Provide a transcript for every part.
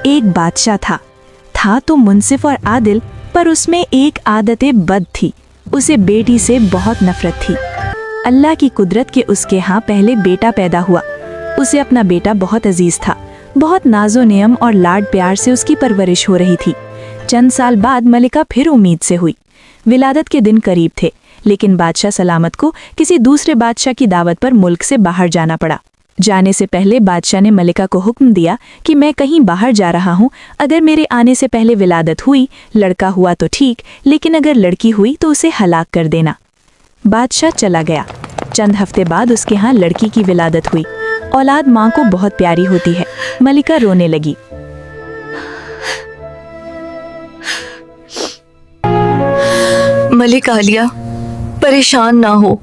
एक बादशाह था तो मुंसिफ और आदिल, पर उसमें एक आदत बद थी। उसे बेटी से बहुत नफरत थी। अल्लाह की कुदरत के उसके यहाँ पहले बेटा पैदा हुआ। उसे अपना बेटा बहुत अजीज था। बहुत नाजो नियम और लाड प्यार से उसकी परवरिश हो रही थी। चंद साल बाद मलिका फिर उम्मीद से हुई। विलादत के दिन करीब थे, लेकिन बादशाह सलामत को किसी दूसरे बादशाह की दावत पर मुल्क से बाहर जाना पड़ा। जाने से पहले बादशाह ने मलिका को हुक्म दिया कि मैं कहीं बाहर जा रहा हूँ, अगर मेरे आने से पहले विलादत हुई, लड़का हुआ तो ठीक, लेकिन अगर लड़की हुई तो उसे हलाक कर देना। बादशाह चला गया। चंद हफ्ते बाद उसके यहाँ लड़की की विलादत हुई। औलाद माँ को बहुत प्यारी होती है। मलिका रोने लगी। मलिक आलिया, परेशान ना हो,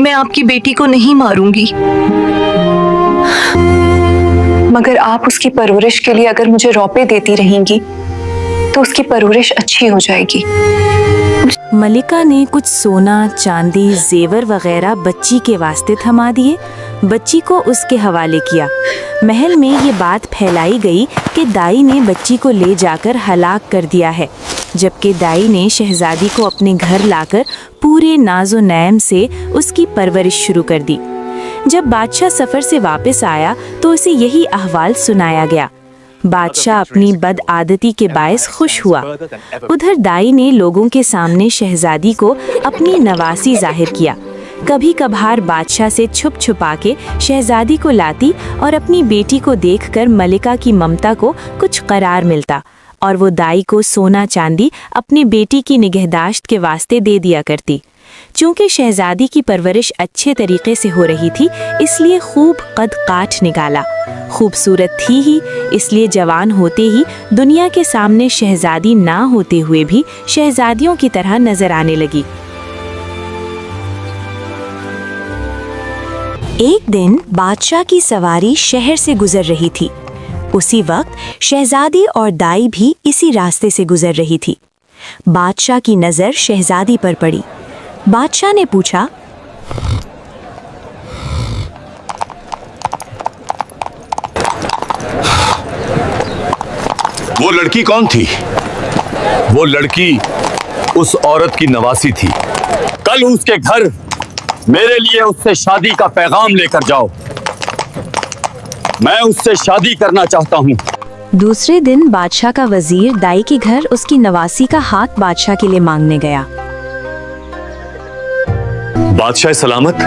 मैं आपकी बेटी को नहीं मारूंगी, मगर आप उसकी परवरिश के लिए अगर मुझे रौपे देती रहेंगी तो उसकी परवरिश अच्छी हो जाएगी। मलिका ने कुछ सोना, चांदी, जेवर वगैरह बच्ची के वास्ते थमा दिए। बच्ची को उसके हवाले किया। महल में ये बात फैलाई गई कि दाई ने बच्ची को ले जाकर हलाक कर दिया है, जबकि दाई ने शहजादी को अपने घर लाकर पूरे नाजो नैम से उसकी परवरिश शुरू कर दी। जब बादशाह सफ़र से वापस आया तो उसे यही अहवाल सुनाया गया। बादशाह अपनी बदआदती के बायस खुश हुआ। उधर दाई ने लोगों के सामने शहजादी को अपनी नवासी जाहिर किया। कभी कभार बादशाह से छुप छुपा के शहजादी को लाती और अपनी बेटी को देखकर मलिका की ममता को कुछ करार मिलता और वो दाई को सोना चांदी अपनी बेटी की निगहदाश्त के वास्ते दे दिया करती। चूँकि शहजादी की परवरिश अच्छे तरीके से हो रही थी, इसलिए खूब कद काठ निकाला। खूबसूरत थी ही, इसलिए जवान होते ही दुनिया के सामने शहजादी ना होते हुए भी शहजादियों की तरह नजर आने लगी। एक दिन बादशाह की सवारी शहर से गुजर रही थी। उसी वक्त शहजादी और दाई भी इसी रास्ते से गुजर रही थी। बादशाह की नजर शहजादी पर पड़ी। बादशाह ने पूछा, वो लड़की कौन थी? वो लड़की उस औरत की नवासी थी। कल उसके घर मेरे लिए उससे शादी का पैगाम लेकर जाओ। मैं उससे शादी करना चाहता हूँ। दूसरे दिन बादशाह का वजीर दाई के घर उसकी नवासी का हाथ बादशाह के लिए मांगने गया। बादशाह सलामत।